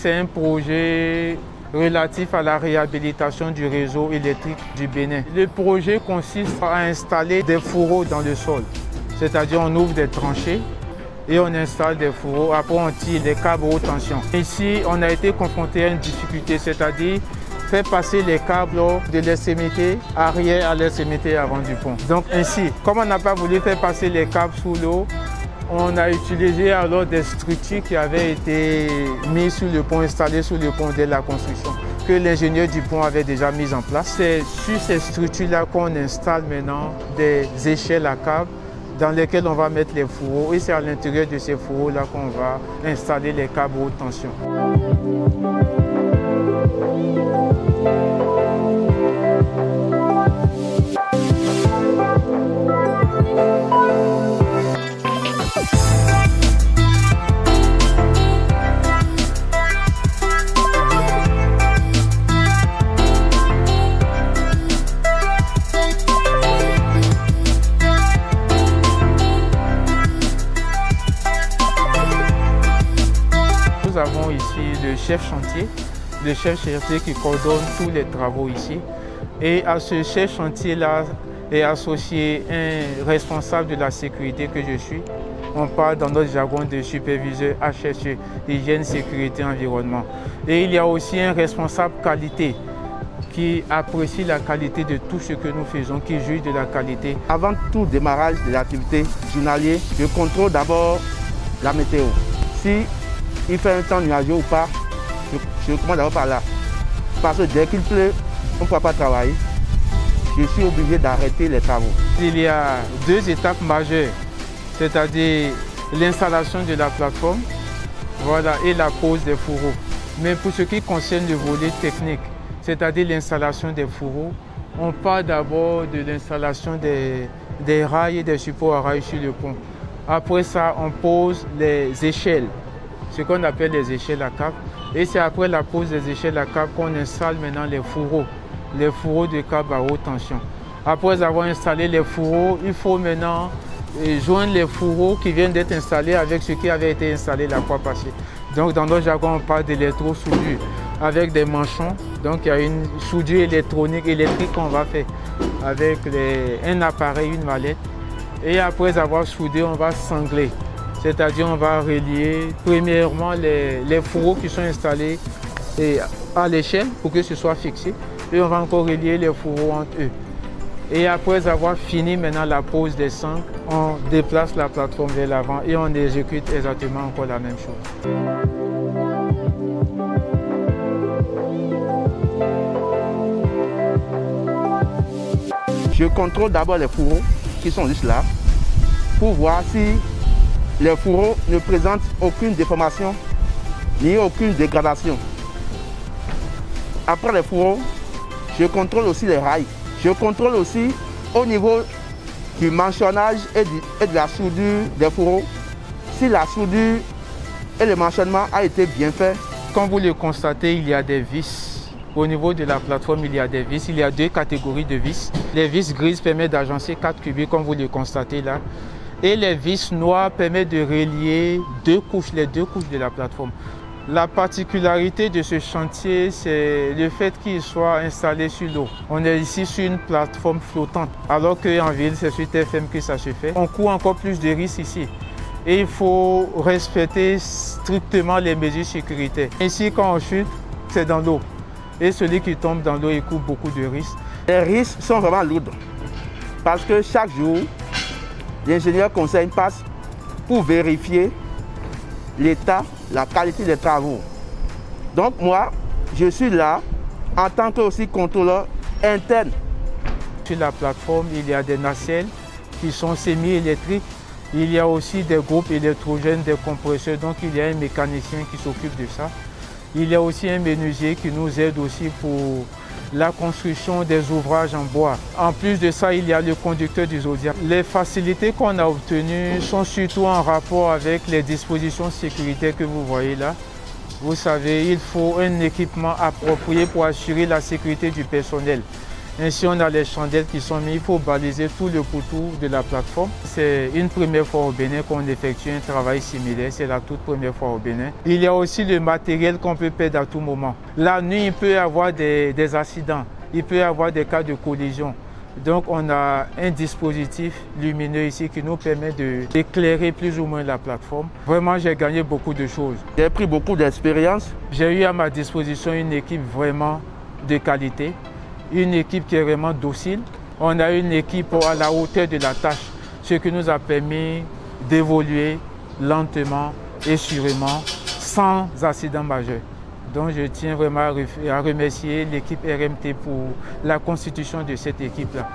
C'est un projet relatif à la réhabilitation du réseau électrique du Bénin. Le projet consiste à installer des fourreaux dans le sol, c'est-à-dire on ouvre des tranchées et on installe des fourreaux, après on tire des câbles haute tension. Ici, on a été confronté à une difficulté, c'est-à-dire faire passer les câbles de l'extrémité arrière à l'extrémité avant du pont. Donc ainsi, comme on n'a pas voulu faire passer les câbles sous l'eau, on a utilisé alors des structures qui avaient été mises sur le pont, installées sur le pont dès la construction, que l'ingénieur du pont avait déjà mis en place. C'est sur ces structures-là qu'on installe maintenant des échelles à câbles dans lesquelles on va mettre les fourreaux et c'est à l'intérieur de ces fourreaux-là qu'on va installer les câbles haute tension. Nous avons ici le chef chantier qui coordonne tous les travaux ici. Et à ce chef chantier-là est associé un responsable de la sécurité que je suis. On parle dans notre jargon de superviseur HSE, hygiène, sécurité, environnement. Et il y a aussi un responsable qualité qui apprécie la qualité de tout ce que nous faisons, qui juge de la qualité. Avant tout démarrage de l'activité journalière, je contrôle d'abord la météo. Si il fait un temps nuageux ou pas, je commence d'abord par là. Parce que dès qu'il pleut, on ne peut pas travailler. Je suis obligé d'arrêter les travaux. Il y a deux étapes majeures, c'est-à-dire l'installation de la plateforme, voilà, et la pose des fourreaux. Mais pour ce qui concerne le volet technique, c'est-à-dire l'installation des fourreaux, on part d'abord de l'installation des rails et des supports à rails sur le pont. Après ça, on pose les échelles, ce qu'on appelle les échelles à câbles. Et c'est après la pose des échelles à câbles qu'on installe maintenant les fourreaux de câbles à haute tension. Après avoir installé les fourreaux, il faut maintenant joindre les fourreaux qui viennent d'être installés avec ce qui avait été installé la fois passée. Donc dans notre jargon, on parle d'électro-soudure avec des manchons. Donc il y a une soudure électrique qu'on va faire avec un appareil, une mallette. Et après avoir soudé, on va sangler. C'est-à-dire on va relier premièrement les fourreaux qui sont installés à l'échelle pour que ce soit fixé. Et on va encore relier les fourreaux entre eux. Et après avoir fini maintenant la pose des sangles, on déplace la plateforme vers l'avant et on exécute exactement encore la même chose. Je contrôle d'abord les fourreaux qui sont juste là pour voir si les fourreaux ne présentent aucune déformation ni aucune dégradation. Après les fourreaux, je contrôle aussi les rails. Je contrôle aussi au niveau du manchonnage et de la soudure des fourreaux, si la soudure et le manchonnement a été bien fait. Comme vous le constatez, il y a des vis. Au niveau de la plateforme, il y a des vis. Il y a deux catégories de vis. Les vis grises permettent d'agencer 4 cubiques, comme vous le constatez là. Et les vis noires permettent de relier les deux couches de la plateforme. La particularité de ce chantier, c'est le fait qu'il soit installé sur l'eau. On est ici sur une plateforme flottante, alors qu'en ville, c'est sur TFM que ça se fait. On court encore plus de risques ici. Et il faut respecter strictement les mesures sécuritaires. Ici, quand on chute, c'est dans l'eau. Et celui qui tombe dans l'eau, il court beaucoup de risques. Les risques sont vraiment lourds. Parce que chaque jour, l'ingénieur conseil passe pour vérifier l'état, la qualité des travaux. Donc moi, je suis là en tant que aussi contrôleur interne. Sur la plateforme, il y a des nacelles qui sont semi-électriques. Il y a aussi des groupes électrogènes, des compresseurs. Donc il y a un mécanicien qui s'occupe de ça. Il y a aussi un menuisier qui nous aide aussi pour la construction des ouvrages en bois. En plus de ça, il y a le conducteur du Zodiac. Les facilités qu'on a obtenues sont surtout en rapport avec les dispositions sécuritaires que vous voyez là. Vous savez, il faut un équipement approprié pour assurer la sécurité du personnel. Ainsi, on a les chandelles qui sont mises. Il faut baliser tout le pourtour de la plateforme. C'est une première fois au Bénin qu'on effectue un travail similaire. C'est la toute première fois au Bénin. Il y a aussi le matériel qu'on peut perdre à tout moment. La nuit, il peut y avoir des accidents. Il peut y avoir des cas de collision. Donc, on a un dispositif lumineux ici qui nous permet d'éclairer plus ou moins la plateforme. Vraiment, j'ai gagné beaucoup de choses. J'ai pris beaucoup d'expérience. J'ai eu à ma disposition une équipe vraiment de qualité, une équipe qui est vraiment docile. On a une équipe à la hauteur de la tâche, ce qui nous a permis d'évoluer lentement et sûrement, sans accident majeur. Donc je tiens vraiment à remercier l'équipe RMT pour la constitution de cette équipe-là.